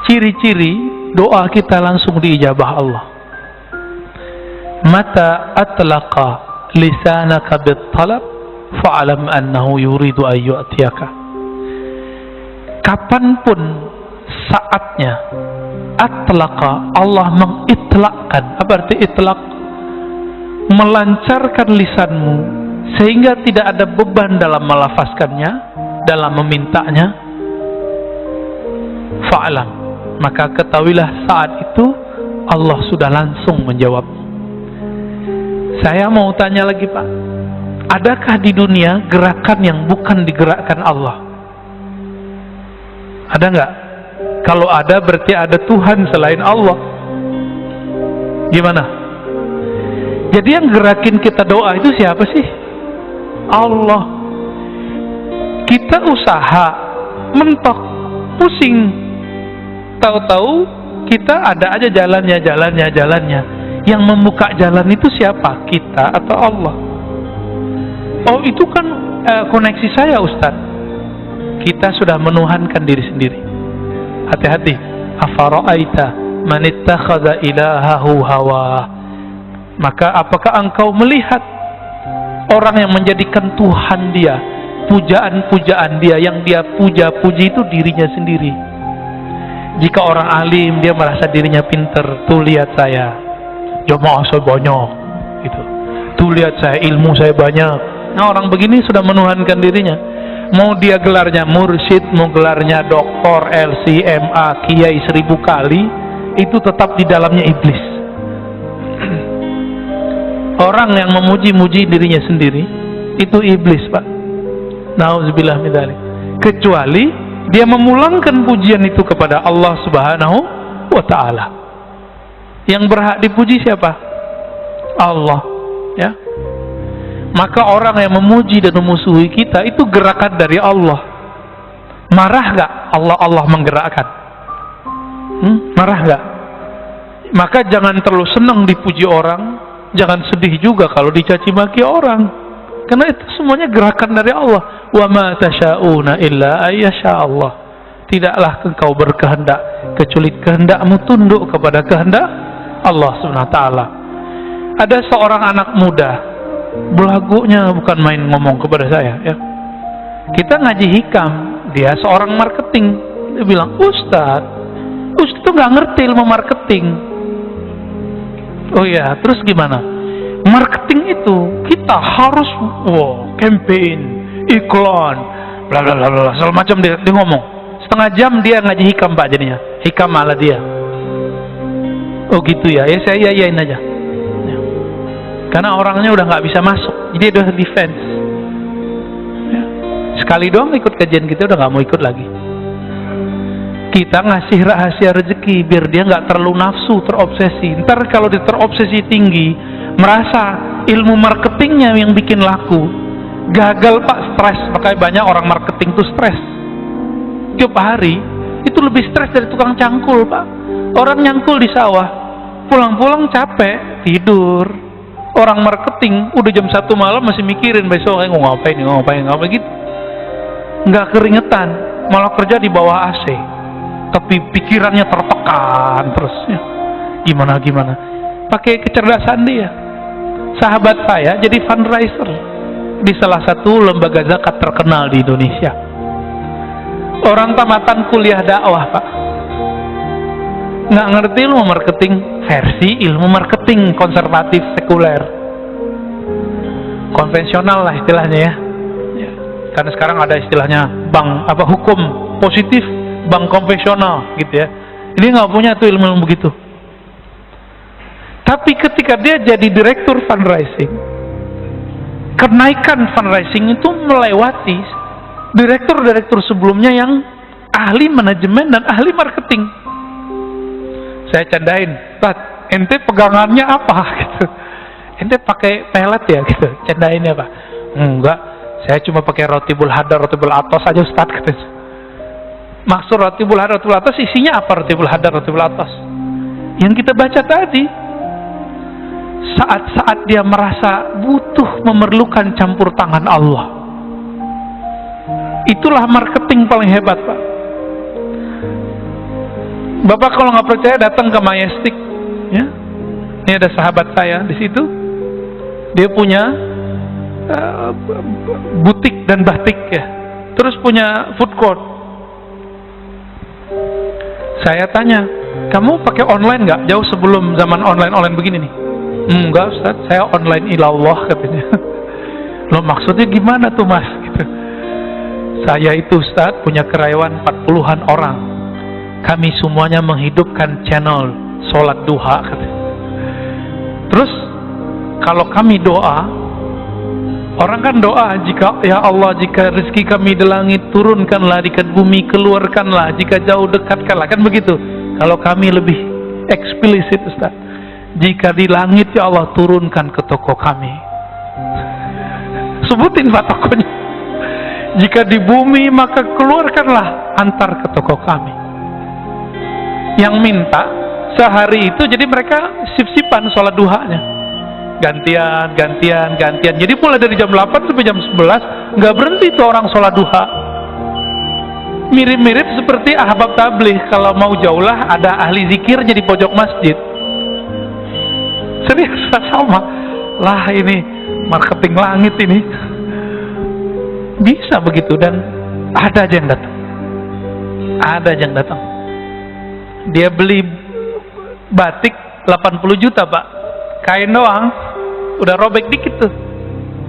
ciri-ciri doa kita langsung diijabah Allah. Mata atlaqa lisanaka bit-talab fa'lam annahu yuridu an yu'tiyaka. Kapanpun saatnya atlaqa, Allah mengitlakkan. Apa arti itlak? Melancarkan lisanmu sehingga tidak ada beban dalam melafazkannya, dalam memintanya. Fa'lam, maka ketahuilah saat itu Allah sudah langsung menjawab. Saya mau tanya lagi, Pak, adakah di dunia gerakan yang bukan digerakkan Allah? Ada nggak? Kalau ada, berarti ada Tuhan selain Allah. Gimana? Jadi yang gerakin kita doa itu siapa sih? Allah. Kita usaha, mentok, pusing, tahu-tahu kita ada aja jalannya. Yang membuka jalan itu siapa? Kita atau Allah? Oh, itu kan koneksi saya, Ustadz. Kita sudah menuhankan diri sendiri. Hati-hati. Afara'aita man ittakhadha ilahahu hawa. Maka apakah engkau melihat orang yang menjadikan Tuhan dia, pujaan-pujaan dia, yang dia puja-puji itu dirinya sendiri. Jika orang alim dia merasa dirinya pinter, tuh lihat saya, jamaah saya banyak, gitu. Tuh lihat saya, ilmu saya banyak. Nah, orang begini sudah menuhankan dirinya. Mau dia gelarnya mursyid, mau gelarnya doktor, LCMA, kiai 1000 kali, itu tetap di dalamnya iblis. Orang yang memuji-muji dirinya sendiri itu iblis, Pak. Nauzubillah min dzalik. Kecuali dia memulangkan pujian itu kepada Allah Subhanahu wa taala. Yang berhak dipuji siapa? Allah, ya. Maka orang yang memuji dan memusuhi kita itu gerakan dari Allah. Marah gak Allah menggerakkan? Marah gak? Maka jangan terlalu senang dipuji orang, jangan sedih juga kalau dicaci maki orang, karena itu semuanya gerakan dari Allah. Wa ma tasyauna illa ayyasha Allah. Tidaklah engkau berkehendak kecuali kehendakmu tunduk kepada kehendak Allah Subhanahu wa taala. Ada seorang anak muda, belagunya bukan main ngomong kepada saya, ya. Kita ngaji hikam, dia seorang marketing. Dia bilang, Ustadz itu nggak ngerti ilmu marketing. Oh ya, terus gimana? Marketing itu kita harus campaign, iklan, bla bla bla bla, segala macam dia ngomong. Setengah jam dia ngaji hikam, Pak, jadinya. Hikam ala dia. Oh gitu ya, ya saya yayain aja. Ya. Karena orangnya udah nggak bisa masuk, jadi dia udah defense. Ya. Sekali doang ikut kajian kita udah nggak mau ikut lagi. Kita ngasih rahasia rezeki biar dia nggak terlalu nafsu, terobsesi. Ntar kalau dia terobsesi tinggi, merasa ilmu marketingnya yang bikin laku, gagal, Pak, stres. Makanya banyak orang marketing tuh stres. Tiap hari itu lebih stres dari tukang cangkul, Pak. Orang nyangkul di sawah, pulang-pulang capek, tidur. Orang marketing udah jam 1 malam masih mikirin besok ngapain gitu. Nggak keringetan, malah kerja di bawah AC. Tapi pikirannya tertekan terus, ya. Gimana pakai kecerdasan dia. Sahabat saya jadi fundraiser di salah satu lembaga zakat terkenal di Indonesia. Orang tamatan kuliah dakwah, Pak, nggak ngerti ilmu marketing versi ilmu marketing konservatif sekuler, konvensional lah istilahnya, ya. Karena sekarang ada istilahnya hukum positif, bank konvensional gitu, ya. Dia nggak punya tuh ilmu begitu. Tapi ketika dia jadi direktur fundraising, kenaikan fundraising itu melewati direktur-direktur sebelumnya yang ahli manajemen dan ahli marketing. Saya candain, Pak, ente pegangannya apa gitu? Ente pakai pelet ya gitu? Candainnya, Pak. Enggak, saya cuma pakai roti bulhadar, roti bulatos aja, Ustaz, gitu. Maksud roti bulhadar, roti bulatos isinya apa? Roti bulhadar, roti bulatos yang kita baca tadi. Saat-saat dia merasa butuh, memerlukan campur tangan Allah, itulah marketing paling hebat, Pak. Bapak kalau nggak percaya datang ke Majestic, ya. Ini ada sahabat saya di situ. Dia punya butik dan batik ya. Terus punya food court. Saya tanya, kamu pakai online nggak? Jauh sebelum zaman online begini nih. Enggak Ustaz, saya online ilallah katanya. Loh maksudnya gimana tuh Mas? Gitu. Saya itu Ustaz punya karyawan 40-an orang. Kami semuanya menghidupkan channel sholat duha katanya. Terus kalau kami doa, orang kan doa, jika ya Allah, jika rezeki kami di langit turunkanlah, jika bumi keluarkanlah, jika jauh dekatkanlah, kan begitu. Kalau kami lebih eksplisit Ustaz, jika di langit ya Allah turunkan ke toko kami. Sebutin Pak tokonya. Jika di bumi maka keluarkanlah, antar ke toko kami. Yang minta sehari itu, jadi mereka sip-sipan sholat duhanya, gantian. Jadi mulai dari jam 8 sampai jam 11 nggak berhenti tuh orang sholat duha. Mirip-mirip seperti ahbab tabligh, kalau mau jauh lah ada ahli zikirnya di pojok masjid. Serius, sama lah, ini marketing langit ini. Bisa begitu, dan ada aja yang datang. Dia beli batik 80 juta Pak, kain doang udah robek dikit tuh,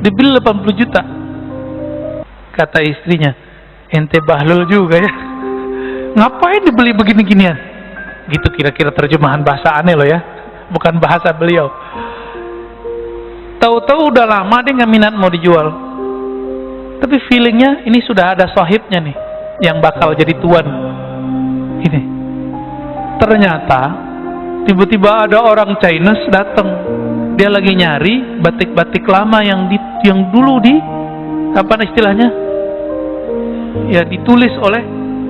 dibeli 80 juta. Kata istrinya, ente bahlul juga ya, ngapain dibeli begini-ginian gitu, kira-kira terjemahan bahasa aneh loh ya, bukan bahasa beliau. Tahu-tahu udah lama dia nggak minat mau dijual, tapi feelingnya ini sudah ada sahibnya nih yang bakal jadi tuan ini. Ternyata tiba-tiba ada orang Chinese datang, dia lagi nyari batik-batik lama yang dulu di apa istilahnya ya, ditulis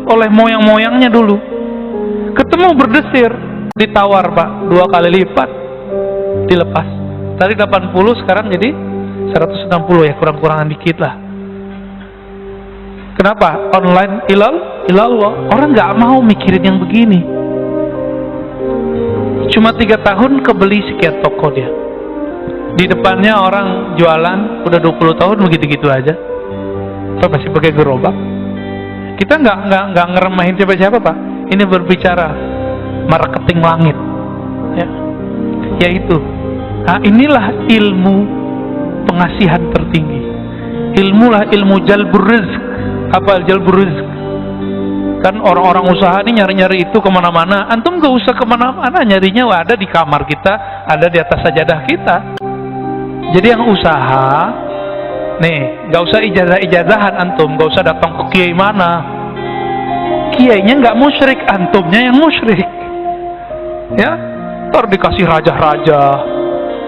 oleh moyang-moyangnya dulu. Ketemu berdesir, ditawar Pak 2 kali lipat, dilepas. Tadi 80 sekarang jadi 160 ya, kurang-kurangan dikit lah. Kenapa? Online ilallah. Orang nggak mau mikirin yang begini. Cuma 3 tahun kebeli sekian toko dia. Di depannya orang jualan udah 20 tahun begitu-gitu aja. Pak masih pakai gerobak. Kita nggak ngeremahin siapa-siapa Pak. Ini berbicara marketing langit. Ya. Yaitu, nah inilah ilmu pengasihan tertinggi. Ilmu jalbur rizq. Apa jalbur rizq? Kan orang-orang usaha ini nyari-nyari itu kemana-mana. Antum gak usah kemana-mana, nyarinya ada di kamar kita, ada di atas sajadah kita. Jadi yang usaha nih, gak usah ijazah-ijazahan antum, gak usah datang ke kiai mana. Kiainya gak musyrik, antumnya yang musyrik. Ya, ntar dikasih raja-raja,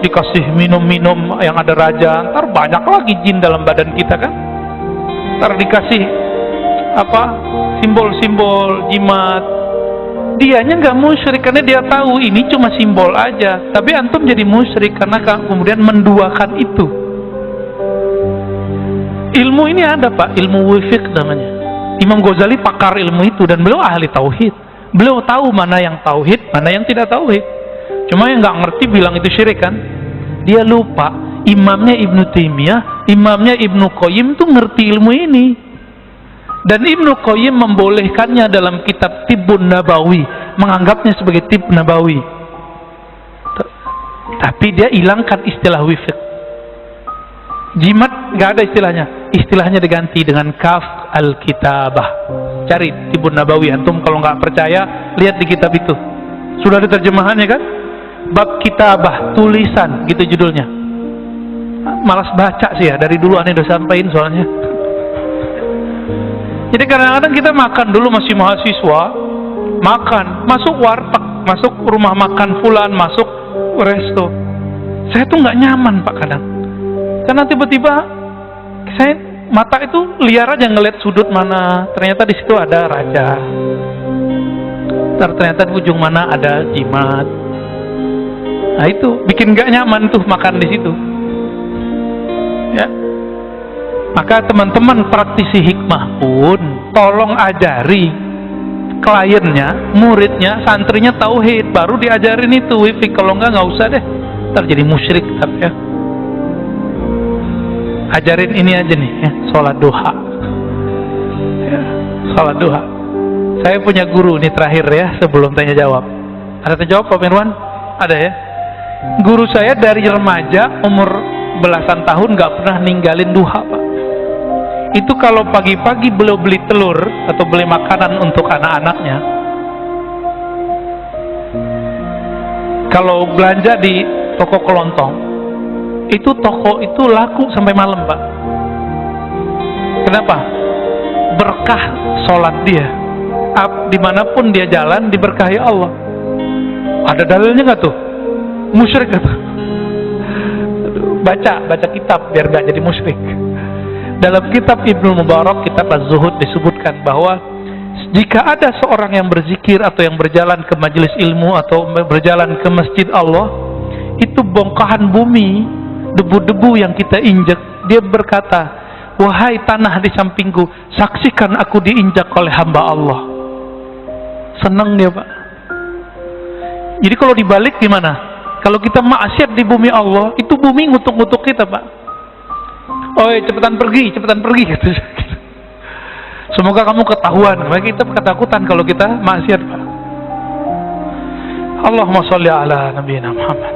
dikasih minum-minum yang ada raja, ntar banyak lagi jin dalam badan kita kan. Ntar dikasih apa? Simbol-simbol jimat. Dianya nggak musyrik karena dia tahu ini cuma simbol aja. Tapi antum jadi musyrik karena kemudian menduakan itu. Ilmu ini ada Pak, ilmu wifiq namanya. Imam Ghazali pakar ilmu itu dan beliau ahli tauhid. Beliau tahu mana yang tauhid, mana yang tidak tauhid. Cuma yang nggak ngerti bilang itu syirik kan. Dia lupa imamnya Ibnu Taimiyah, imamnya Ibnu Qayyim tuh ngerti ilmu ini. Dan Ibnu Qayyim membolehkannya dalam kitab Tibbun Nabawi, menganggapnya sebagai tib nabawi. Tapi dia hilangkan istilah wifiq. Jimat nggak ada istilahnya. Istilahnya diganti dengan kaf al-kitabah. Cari Tibbun Nabawi, antum kalau nggak percaya lihat di kitab itu. Sudah ada terjemahannya kan? Bab kitabah, tulisan, gitu judulnya. Malas baca sih ya, dari dulu aneh udah sampein soalnya. Jadi kadang-kadang kita makan dulu masih mahasiswa, makan, masuk warteg, masuk rumah makan fulan, masuk resto. Saya tuh nggak nyaman Pak kadang, karena tiba-tiba saya mata itu liar aja ngeliat sudut mana, ternyata di situ ada raja, ternyata di ujung mana ada jimat. Nah itu bikin nggak nyaman tuh makan di situ. Ya. Maka teman-teman praktisi hikmah pun tolong ajari kliennya, muridnya, santrinya tauhid, baru diajarin itu wifi. Kalau nggak usah deh, ntar jadi musyrik ya. Ajarin ini aja nih ya, sholat duha ya, sholat duha. Saya punya guru nih terakhir ya, sebelum tanya jawab. Ada tanya jawab Pak Mirwan? Ada ya. Guru saya dari remaja umur belasan tahun nggak pernah ninggalin duha Pak. Itu kalau pagi-pagi beliau beli telur atau beli makanan untuk anak-anaknya, kalau belanja di toko kelontong, itu toko itu laku sampai malam Pak. Kenapa? Berkah sholat dia. Dimanapun dia jalan diberkahi Allah. Ada dalilnya nggak tuh? Musyrik nggak tuh? Baca kitab biar nggak jadi musyrik. Dalam kitab Ibnu Mubarak, kitab Az-Zuhud, disebutkan bahwa jika ada seorang yang berzikir atau yang berjalan ke majelis ilmu atau berjalan ke masjid Allah, itu bongkahan bumi, debu-debu yang kita injak, dia berkata, wahai tanah di sampingku, saksikan aku diinjak oleh hamba Allah. Senang dia Pak. Jadi kalau dibalik gimana? Kalau kita maksiat di bumi Allah, itu bumi ngutuk-ngutuk kita Pak. Oi, cepetan pergi gitu. Semoga kamu ketahuan. Kita ketakutan kalau kita maksiat Pak. Allahumma sholli ala nabiyina Muhammad.